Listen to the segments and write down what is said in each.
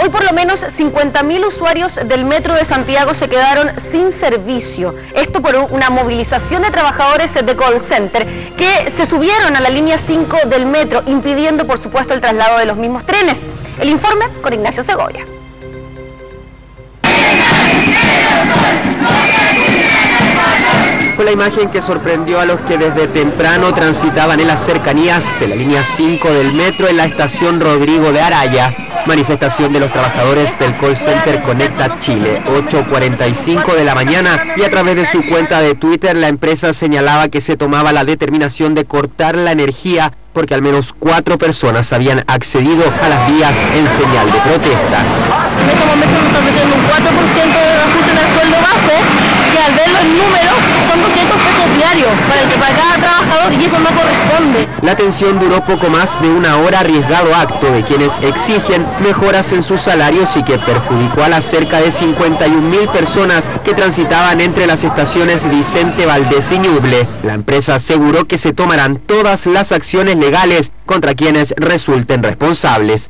Hoy por lo menos 50.000 usuarios del Metro de Santiago se quedaron sin servicio. Esto por una movilización de trabajadores de call center que se subieron a la línea 5 del metro, impidiendo por supuesto el traslado de los mismos trenes. El informe con Ignacio Segovia. Fue la imagen que sorprendió a los que desde temprano transitaban en las cercanías de la línea 5 del metro en la estación Rodrigo de Araya. Manifestación de los trabajadores del call center Conecta Chile, 8:45 de la mañana, y a través de su cuenta de Twitter la empresa señalaba que se tomaba la determinación de cortar la energía porque al menos 4 personas habían accedido a las vías en señal de protesta. En este momento nos está ofreciendo un 4% de ajuste en el sueldo base, que al ver los números son 200 pesos diarios para cada trabajador, y eso no corresponde. La tensión duró poco más de una hora, arriesgado acto de quienes exigen mejoras en sus salarios y que perjudicó a las cerca de 51.000 personas que transitaban entre las estaciones Vicente Valdés y Ñuble. La empresa aseguró que se tomarán todas las acciones legales contra quienes resulten responsables.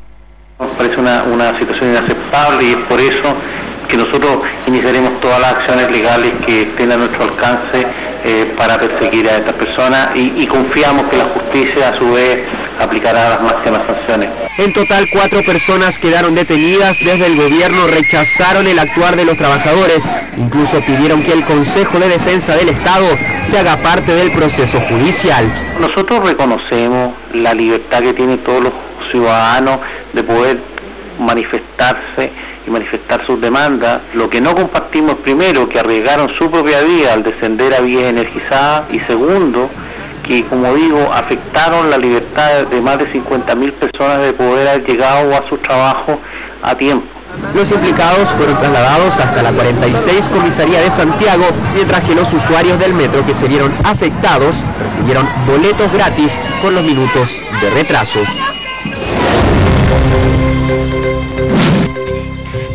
Nos parece una situación inaceptable y es por eso que nosotros iniciaremos todas las acciones legales que estén a nuestro alcance para perseguir a estas personas y confiamos que la justicia a su vez aplicará las máximas sanciones. En total 4 personas quedaron detenidas. Desde el gobierno rechazaron el actuar de los trabajadores, incluso pidieron que el Consejo de Defensa del Estado se haga parte del proceso judicial. Nosotros reconocemos la libertad que tienen todos los ciudadanos de poder manifestarse y manifestar sus demandas. Lo que no compartimos, primero, que arriesgaron su propia vida al descender a vías energizadas, y segundo, que, como digo, afectaron la libertad de más de 50.000 personas de poder haber llegado a su trabajo a tiempo. Los implicados fueron trasladados hasta la 46 Comisaría de Santiago, mientras que los usuarios del metro que se vieron afectados recibieron boletos gratis por los minutos de retraso.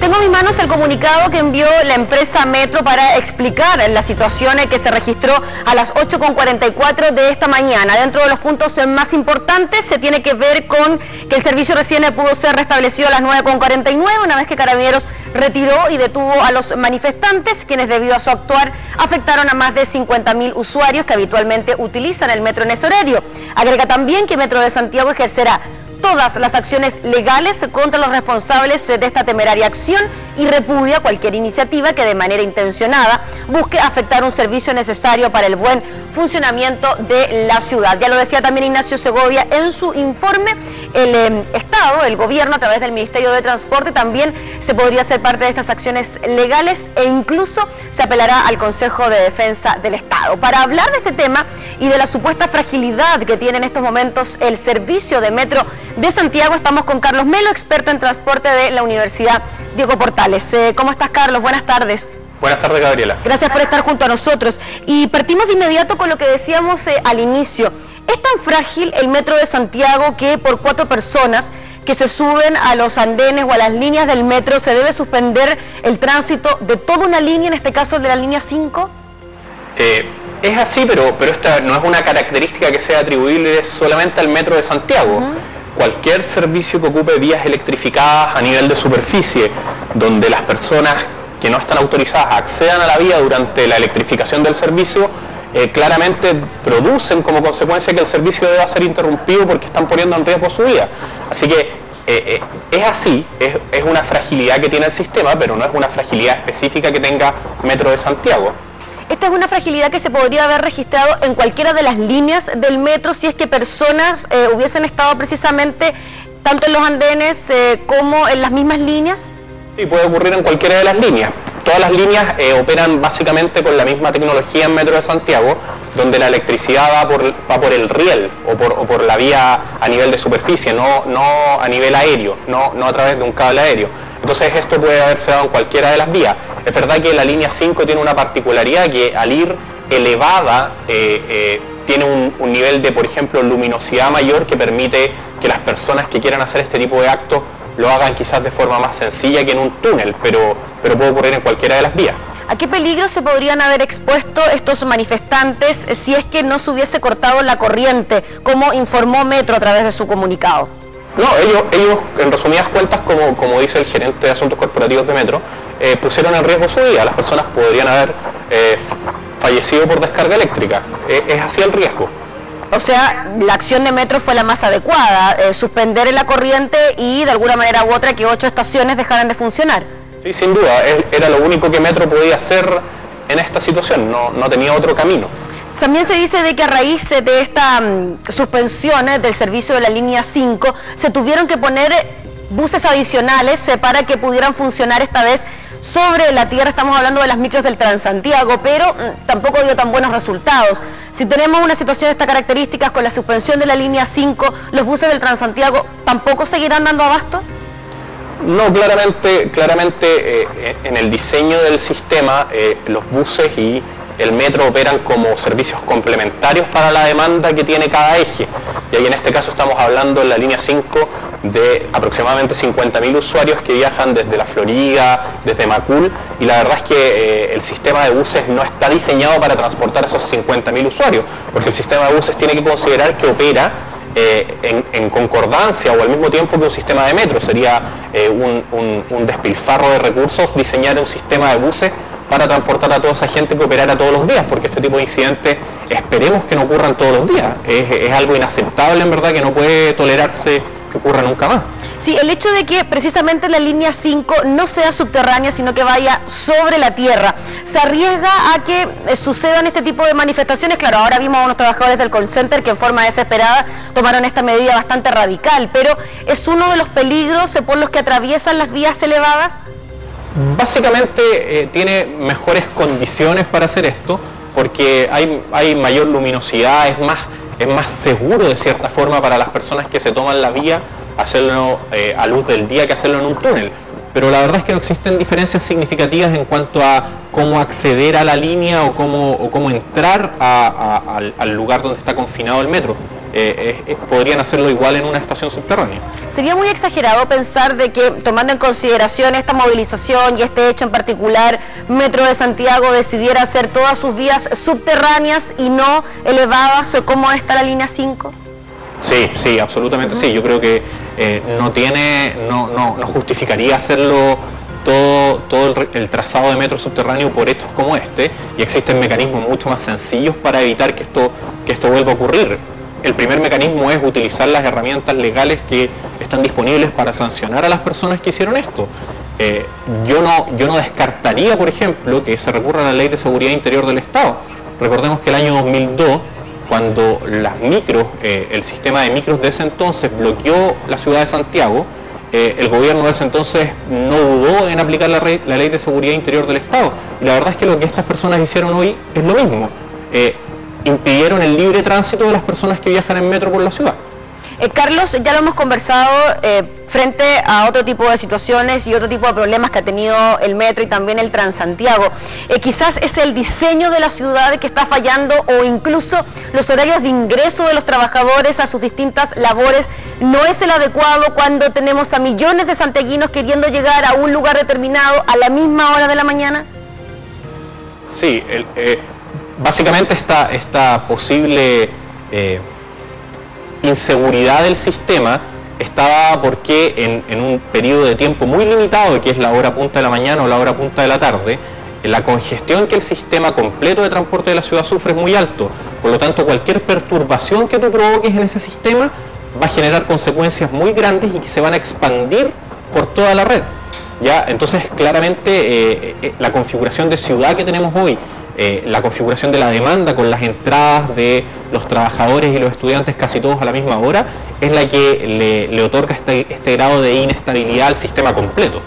Tengo en mis manos el comunicado que envió la empresa Metro para explicar la situación que se registró a las 8:44 de esta mañana. Dentro de los puntos más importantes se tiene que ver con que el servicio recién pudo ser restablecido a las 9:49, una vez que Carabineros retiró y detuvo a los manifestantes, quienes debido a su actuar afectaron a más de 50.000 usuarios que habitualmente utilizan el metro en ese horario. Agrega también que Metro de Santiago ejercerá todas las acciones legales contra los responsables de esta temeraria acción y repudia cualquier iniciativa que de manera intencionada busque afectar un servicio necesario para el buen funcionamiento de la ciudad. Ya lo decía también Ignacio Segovia en su informe, el Estado, el gobierno a través del Ministerio de Transporte también se podría hacer parte de estas acciones legales e incluso se apelará al Consejo de Defensa del Estado. Para hablar de este tema y de la supuesta fragilidad que tiene en estos momentos el servicio de Metro de Santiago, estamos con Carlos Melo, experto en transporte de la Universidad Diego Portales. ¿Cómo estás, Carlos? Buenas tardes. Buenas tardes, Gabriela. Gracias por estar junto a nosotros. Y partimos de inmediato con lo que decíamos al inicio. ¿Es tan frágil el Metro de Santiago que por 4 personas que se suben a los andenes o a las líneas del metro se debe suspender el tránsito de toda una línea, en este caso de la línea 5? Es así, pero esta no es una característica que sea atribuible solamente al Metro de Santiago. Cualquier servicio que ocupe vías electrificadas a nivel de superficie, donde las personas que no están autorizadas accedan a la vía durante la electrificación del servicio, claramente producen como consecuencia que el servicio deba ser interrumpido porque están poniendo en riesgo su vida. Así que es así, es una fragilidad que tiene el sistema, pero no es una fragilidad específica que tenga Metro de Santiago. Esta es una fragilidad que se podría haber registrado en cualquiera de las líneas del metro si es que personas hubiesen estado precisamente tanto en los andenes como en las mismas líneas. Sí, puede ocurrir en cualquiera de las líneas. Todas las líneas operan básicamente con la misma tecnología en Metro de Santiago, donde la electricidad va por el riel o por la vía a nivel de superficie, no a nivel aéreo, no a través de un cable aéreo. Entonces esto puede haberse dado en cualquiera de las vías. Es verdad que la línea 5 tiene una particularidad que al ir elevada tiene un nivel de, por ejemplo, luminosidad mayor que permite que las personas que quieran hacer este tipo de actos lo hagan quizás de forma más sencilla que en un túnel, pero puede ocurrir en cualquiera de las vías. ¿A qué peligro se podrían haber expuesto estos manifestantes si es que no se hubiese cortado la corriente, como informó Metro a través de su comunicado? No, ellos en resumidas cuentas, como dice el gerente de Asuntos Corporativos de Metro, pusieron en riesgo su vida. Las personas podrían haber fallecido por descarga eléctrica. Es así el riesgo. O sea, la acción de Metro fue la más adecuada, suspender la corriente y de alguna manera u otra que 8 estaciones dejaran de funcionar. Sí, sin duda, era lo único que Metro podía hacer en esta situación, no tenía otro camino. También se dice de que a raíz de esta suspensión del servicio de la línea 5, se tuvieron que poner buses adicionales para que pudieran funcionar esta vez sobre la tierra. Estamos hablando de las micros del Transantiago, pero tampoco dio tan buenos resultados. Si tenemos una situación de estas características con la suspensión de la línea 5, ¿los buses del Transantiago tampoco seguirán dando abasto? No, claramente en el diseño del sistema, los buses y el metro operan como servicios complementarios para la demanda que tiene cada eje. Y ahí en este caso estamos hablando en la línea 5 de aproximadamente 50.000 usuarios que viajan desde la Florida, desde Macul, y la verdad es que el sistema de buses no está diseñado para transportar esos 50.000 usuarios, porque el sistema de buses tiene que considerar que opera en concordancia o al mismo tiempo que un sistema de metro. Sería un despilfarro de recursos diseñar un sistema de buses para transportar a toda esa gente que operara todos los días, porque este tipo de incidentes esperemos que no ocurran todos los días. Es algo inaceptable, en verdad, que no puede tolerarse que ocurra nunca más. Sí, el hecho de que precisamente la línea 5 no sea subterránea, sino que vaya sobre la tierra, ¿se arriesga a que sucedan este tipo de manifestaciones? Claro, ahora vimos a unos trabajadores del call center que en forma desesperada tomaron esta medida bastante radical, pero ¿es uno de los peligros por los que atraviesan las vías elevadas? Básicamente tiene mejores condiciones para hacer esto, porque hay mayor luminosidad, es más seguro de cierta forma para las personas que se toman la vía hacerlo a luz del día que hacerlo en un túnel. Pero la verdad es que no existen diferencias significativas en cuanto a cómo acceder a la línea o cómo entrar al lugar donde está confinado el metro. Podrían hacerlo igual en una estación subterránea. Sería muy exagerado pensar de que, tomando en consideración esta movilización y este hecho en particular, Metro de Santiago decidiera hacer todas sus vías subterráneas y no elevadas, o cómo está la línea 5. Sí, absolutamente sí. Yo creo que no justificaría hacerlo todo el trazado de metro subterráneo por hechos como este, y existen mecanismos mucho más sencillos para evitar que esto vuelva a ocurrir. El primer mecanismo es utilizar las herramientas legales que están disponibles para sancionar a las personas que hicieron esto. Yo no descartaría, por ejemplo, que se recurra a la Ley de Seguridad Interior del Estado. Recordemos que el año 2002, cuando las micros, el sistema de micros de ese entonces bloqueó la ciudad de Santiago, el gobierno de ese entonces no dudó en aplicar la Ley de Seguridad Interior del Estado. Y la verdad es que lo que estas personas hicieron hoy es lo mismo. Impidieron el libre tránsito de las personas que viajan en metro por la ciudad. Carlos, ya lo hemos conversado frente a otro tipo de situaciones y otro tipo de problemas que ha tenido el metro y también el Transantiago. Quizás es el diseño de la ciudad que está fallando, o incluso los horarios de ingreso de los trabajadores a sus distintas labores no es el adecuado cuando tenemos a millones de santiaguinos queriendo llegar a un lugar determinado a la misma hora de la mañana. Sí, básicamente esta posible inseguridad del sistema está dada porque en un periodo de tiempo muy limitado, que es la hora punta de la mañana o la hora punta de la tarde, la congestión que el sistema completo de transporte de la ciudad sufre es muy alto. Por lo tanto, cualquier perturbación que tú provoques en ese sistema va a generar consecuencias muy grandes y que se van a expandir por toda la red. ¿Ya? Entonces, claramente, la configuración de ciudad que tenemos hoy, la configuración de la demanda con las entradas de los trabajadores y los estudiantes casi todos a la misma hora, es la que le otorga este grado de inestabilidad al sistema completo.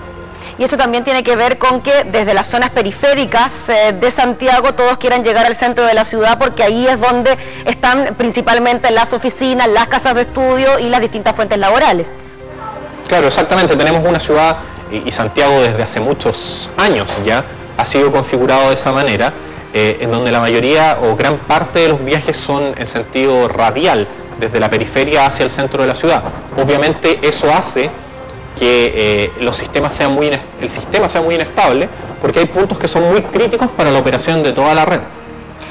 Y esto también tiene que ver con que desde las zonas periféricas de Santiago todos quieran llegar al centro de la ciudad, porque ahí es donde están principalmente las oficinas, las casas de estudio y las distintas fuentes laborales. Claro, exactamente. Tenemos una ciudad, y Santiago desde hace muchos años ya ha sido configurado de esa manera, en donde la mayoría o gran parte de los viajes son en sentido radial, desde la periferia hacia el centro de la ciudad. Obviamente eso hace que el sistema sea muy inestable, porque hay puntos que son muy críticos para la operación de toda la red.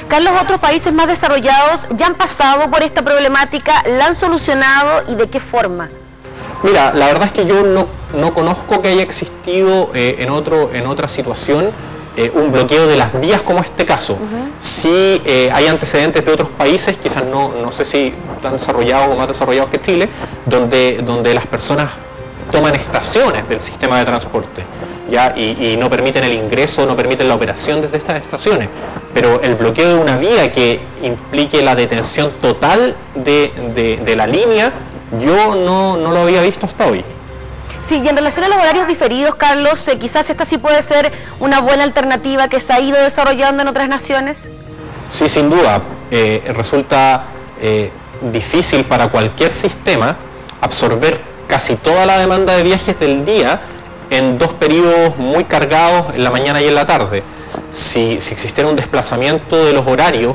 Carlos, otros países más desarrollados ya han pasado por esta problemática, la han solucionado, ¿y de qué forma? Mira, la verdad es que yo no conozco que haya existido en otra situación un bloqueo de las vías como este caso. Sí hay antecedentes de otros países, quizás no sé si tan desarrollados o más desarrollados que Chile, donde las personas toman estaciones del sistema de transporte, ¿ya? Y no permiten el ingreso, no permiten la operación desde estas estaciones. Pero el bloqueo de una vía que implique la detención total de la línea, yo no lo había visto hasta hoy. Sí, y en relación a los horarios diferidos, Carlos, quizás esta sí puede ser una buena alternativa que se ha ido desarrollando en otras naciones. Sí, sin duda. Resulta difícil para cualquier sistema absorber casi toda la demanda de viajes del día en dos periodos muy cargados, en la mañana y en la tarde. Si existiera un desplazamiento de los horarios,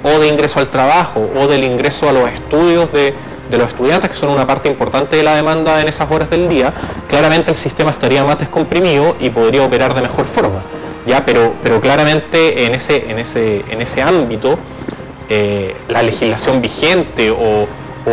o de ingreso al trabajo, o del ingreso a los estudios de los estudiantes, que son una parte importante de la demanda en esas horas del día, claramente el sistema estaría más descomprimido y podría operar de mejor forma, ¿ya? Pero claramente en ese ámbito la legislación vigente o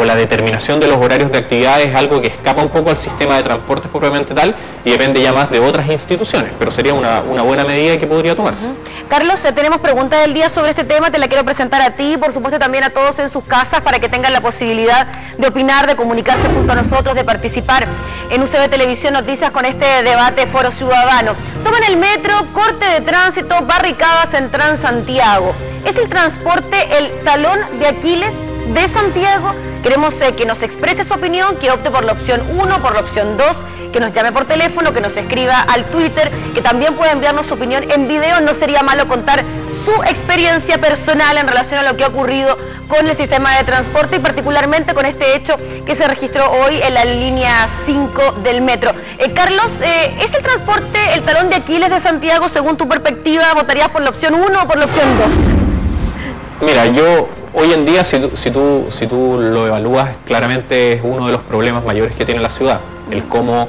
la determinación de los horarios de actividades es algo que escapa un poco al sistema de transportes propiamente tal y depende ya más de otras instituciones, pero sería una buena medida que podría tomarse. Carlos, tenemos preguntas del día sobre este tema, te la quiero presentar a ti y por supuesto también a todos en sus casas para que tengan la posibilidad de opinar, de comunicarse junto a nosotros, de participar en UCB Televisión Noticias con este debate Foro Ciudadano. Toman el metro, corte de tránsito, barricadas en Transantiago. ¿Es el transporte el talón de Aquiles de Santiago? Queremos que nos exprese su opinión, que opte por la opción 1, por la opción 2, que nos llame por teléfono, que nos escriba al Twitter, que también puede enviarnos su opinión en video. No sería malo contar su experiencia personal en relación a lo que ha ocurrido con el sistema de transporte y particularmente con este hecho que se registró hoy en la línea 5 del metro. Carlos, ¿es el transporte el talón de Aquiles de Santiago según tu perspectiva? ¿Votarías por la opción 1 o por la opción 2? Mira, yo hoy en día, si tú lo evalúas, claramente es uno de los problemas mayores que tiene la ciudad, el cómo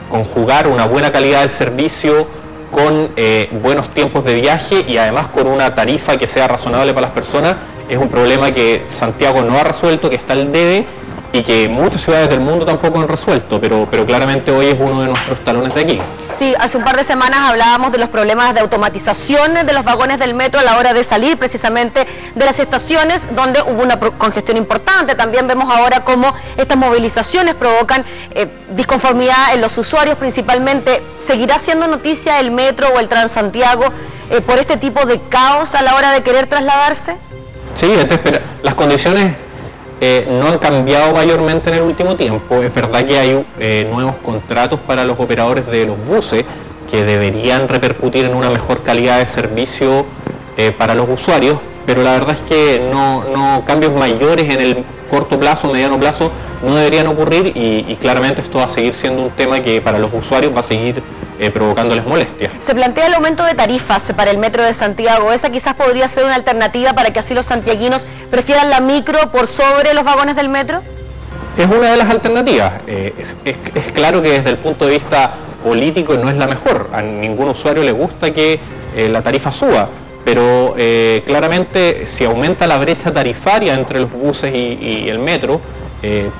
conjugar una buena calidad del servicio con buenos tiempos de viaje y además con una tarifa que sea razonable para las personas. Es un problema que Santiago no ha resuelto, que está al debe y que muchas ciudades del mundo tampoco han resuelto, pero claramente hoy es uno de nuestros talones de Aquiles. Sí, hace un par de semanas hablábamos de los problemas de automatización de los vagones del metro a la hora de salir precisamente de las estaciones, donde hubo una congestión importante. También vemos ahora cómo estas movilizaciones provocan disconformidad en los usuarios principalmente. ¿Seguirá siendo noticia el metro o el Transantiago por este tipo de caos a la hora de querer trasladarse? Sí, las condiciones no han cambiado mayormente en el último tiempo. Es verdad que hay nuevos contratos para los operadores de los buses que deberían repercutir en una mejor calidad de servicio para los usuarios, pero la verdad es que no cambios mayores en el corto plazo, mediano plazo, no deberían ocurrir y claramente esto va a seguir siendo un tema que para los usuarios va a seguir provocándoles molestias. Se plantea el aumento de tarifas para el metro de Santiago. ¿Esa quizás podría ser una alternativa para que así los santiaguinos prefieran la micro por sobre los vagones del metro? Es una de las alternativas. Es claro que desde el punto de vista político no es la mejor. A ningún usuario le gusta que la tarifa suba, pero claramente si aumenta la brecha tarifaria entre los buses y el metro,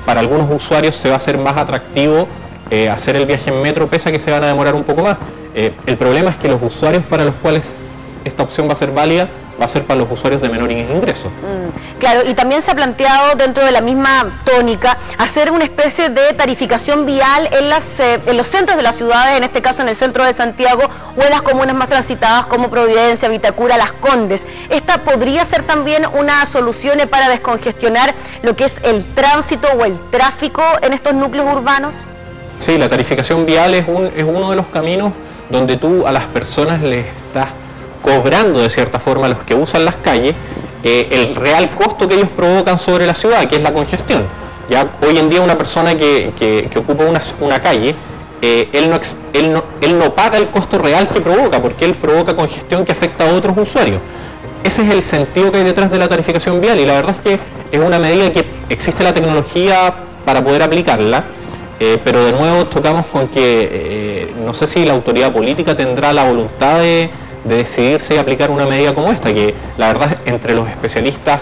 para algunos usuarios se va a hacer más atractivo hacer el viaje en metro, pese a que se van a demorar un poco más. El problema es que los usuarios para los cuales esta opción va a ser válida, va a ser para los usuarios de menor ingreso. Claro, y también se ha planteado dentro de la misma tónica hacer una especie de tarificación vial en los centros de las ciudades, en este caso en el centro de Santiago o en las comunas más transitadas como Providencia, Vitacura, Las Condes. ¿Esta podría ser también una solución para descongestionar lo que es el tránsito o el tráfico en estos núcleos urbanos? Sí, la tarificación vial es uno de los caminos donde tú a las personas les estás cobrando de cierta forma a los que usan las calles el real costo que ellos provocan sobre la ciudad, que es la congestión. Ya hoy en día una persona que ocupa una calle, él no paga el costo real que provoca, porque él provoca congestión que afecta a otros usuarios. Ese es el sentido que hay detrás de la tarificación vial y la verdad es que es una medida que existe la tecnología para poder aplicarla. Pero de nuevo tocamos con que no sé si la autoridad política tendrá la voluntad de decidirse y aplicar una medida como esta, que la verdad entre los especialistas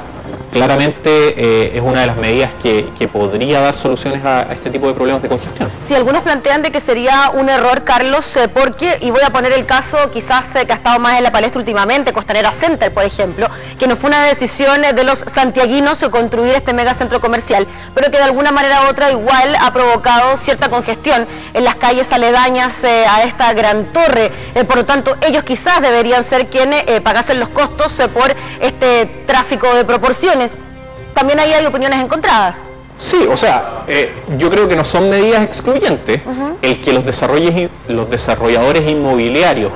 claramente es una de las medidas que podría dar soluciones a este tipo de problemas de congestión. Sí, algunos plantean de que sería un error, Carlos, porque, y voy a poner el caso quizás que ha estado más en la palestra últimamente, Costanera Center, por ejemplo, que no fue una decisión de los santiaguinos construir este megacentro comercial, pero que de alguna manera u otra igual ha provocado cierta congestión en las calles aledañas a esta gran torre. Por lo tanto, ellos quizás deberían ser quienes pagasen los costos por este tráfico de proporciones. También ahí hay opiniones encontradas. Sí, o sea, yo creo que no son medidas excluyentes. El que los desarrolladores inmobiliarios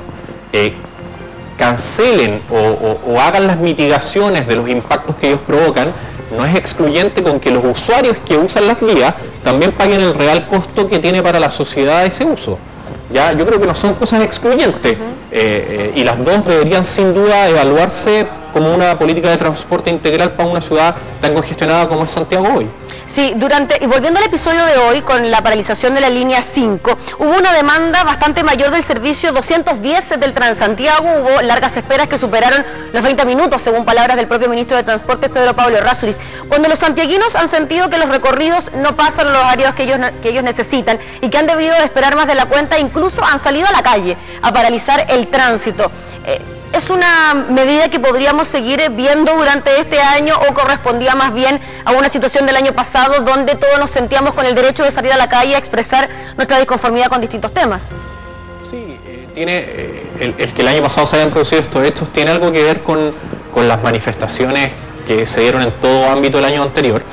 cancelen o hagan las mitigaciones de los impactos que ellos provocan no es excluyente con que los usuarios que usan las vías también paguen el real costo que tiene para la sociedad ese uso. Ya, yo creo que no son cosas excluyentes y las dos deberían sin duda evaluarse como una política de transporte integral para una ciudad tan congestionada como es Santiago hoy. Sí, y volviendo al episodio de hoy, con la paralización de la línea 5, hubo una demanda bastante mayor del servicio 210 del Transantiago, hubo largas esperas que superaron los 20 minutos, según palabras del propio ministro de Transportes, Pedro Pablo Errázuriz. Cuando los santiaguinos han sentido que los recorridos no pasan los horarios que ellos necesitan y que han debido de esperar más de la cuenta, incluso han salido a la calle a paralizar el tránsito. ¿Es una medida que podríamos seguir viendo durante este año o correspondía más bien a una situación del año pasado donde todos nos sentíamos con el derecho de salir a la calle a expresar nuestra disconformidad con distintos temas? Sí, el que el año pasado se hayan producido estos hechos tiene algo que ver con las manifestaciones que se dieron en todo ámbito el año anterior,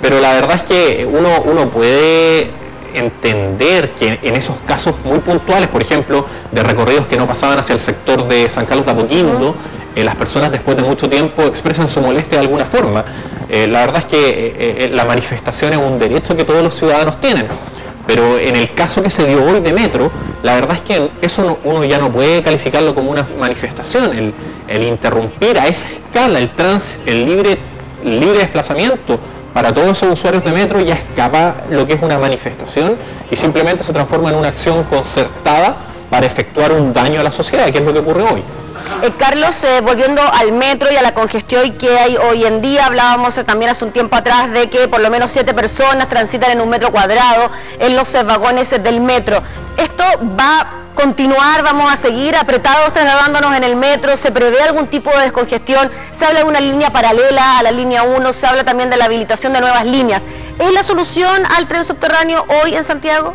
pero la verdad es que uno puede entender que en esos casos muy puntuales, por ejemplo, de recorridos que no pasaban hacia el sector de San Carlos de Apoquindo, las personas después de mucho tiempo expresan su molestia de alguna forma. La verdad es que la manifestación es un derecho que todos los ciudadanos tienen, pero en el caso que se dio hoy de Metro, la verdad es que eso uno ya no puede calificarlo como una manifestación. El interrumpir a esa escala el libre desplazamiento para todos esos usuarios de Metro ya escapa lo que es una manifestación y simplemente se transforma en una acción concertada para efectuar un daño a la sociedad, que es lo que ocurre hoy. Carlos, volviendo al metro y a la congestión que hay hoy en día, hablábamos también hace un tiempo atrás de que por lo menos 7 personas transitan en un metro cuadrado en los vagones del metro. ¿Esto va a continuar? ¿Vamos a seguir apretados trasladándonos en el metro? ¿Se prevé algún tipo de descongestión? ¿Se habla de una línea paralela a la línea 1? ¿Se habla también de la habilitación de nuevas líneas? ¿Es la solución al tren subterráneo hoy en Santiago?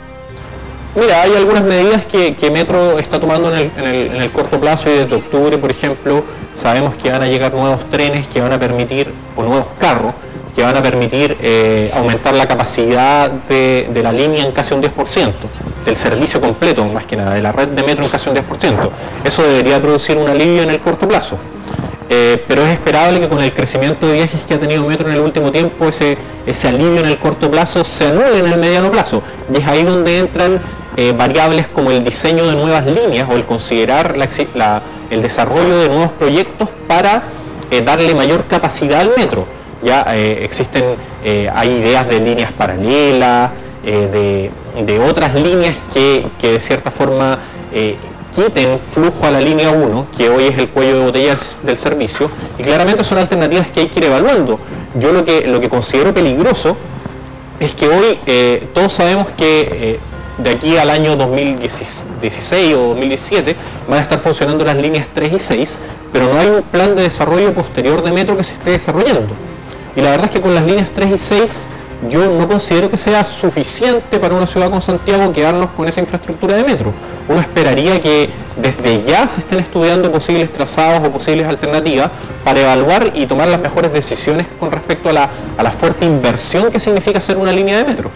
Mira, hay algunas medidas que Metro está tomando en el corto plazo y desde octubre, por ejemplo, sabemos que van a llegar nuevos trenes que van a permitir, o nuevos carros, que van a permitir aumentar la capacidad de la línea en casi un 10%, del servicio completo más que nada, de la red de Metro en casi un 10%. Eso debería producir un alivio en el corto plazo. Pero es esperable que con el crecimiento de viajes que ha tenido Metro en el último tiempo, ese alivio en el corto plazo se anule en el mediano plazo. Y es ahí donde entran variables como el diseño de nuevas líneas o el considerar el desarrollo de nuevos proyectos para darle mayor capacidad al metro. Ya hay ideas de líneas paralelas, de otras líneas que de cierta forma quiten flujo a la línea 1, que hoy es el cuello de botella del servicio, y claramente son alternativas que hay que ir evaluando. Yo lo que considero peligroso es que hoy todos sabemos que de aquí al año 2016 o 2017 van a estar funcionando las líneas 3 y 6, pero no hay un plan de desarrollo posterior de metro que se esté desarrollando. Y la verdad es que con las líneas 3 y 6 yo no considero que sea suficiente para una ciudad como Santiago quedarnos con esa infraestructura de metro. Uno esperaría que desde ya se estén estudiando posibles trazados o posibles alternativas para evaluar y tomar las mejores decisiones con respecto a la fuerte inversión que significa hacer una línea de metro.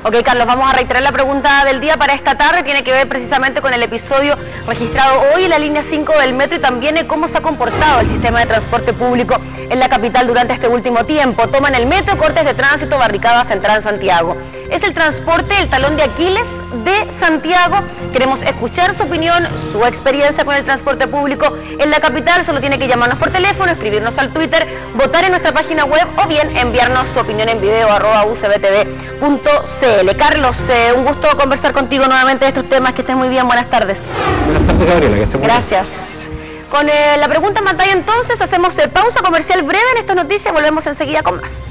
Ok, Carlos, vamos a reiterar la pregunta del día para esta tarde. Tiene que ver precisamente con el episodio registrado hoy en la línea 5 del metro y también cómo se ha comportado el sistema de transporte público en la capital durante este último tiempo. Toman el metro, cortes de tránsito, barricada central Santiago. Es el transporte el talón de Aquiles de Santiago. Queremos escuchar su opinión, su experiencia con el transporte público en la capital. Solo tiene que llamarnos por teléfono, escribirnos al Twitter, votar en nuestra página web o bien enviarnos su opinión en video @ucbtv.cl. Carlos, un gusto conversar contigo nuevamente de estos temas. Que estés muy bien, buenas tardes. Buenas tardes, Gabriela, que estés muy bien. Gracias. Con la pregunta en pantalla entonces hacemos pausa comercial breve en estas noticias, volvemos enseguida con más.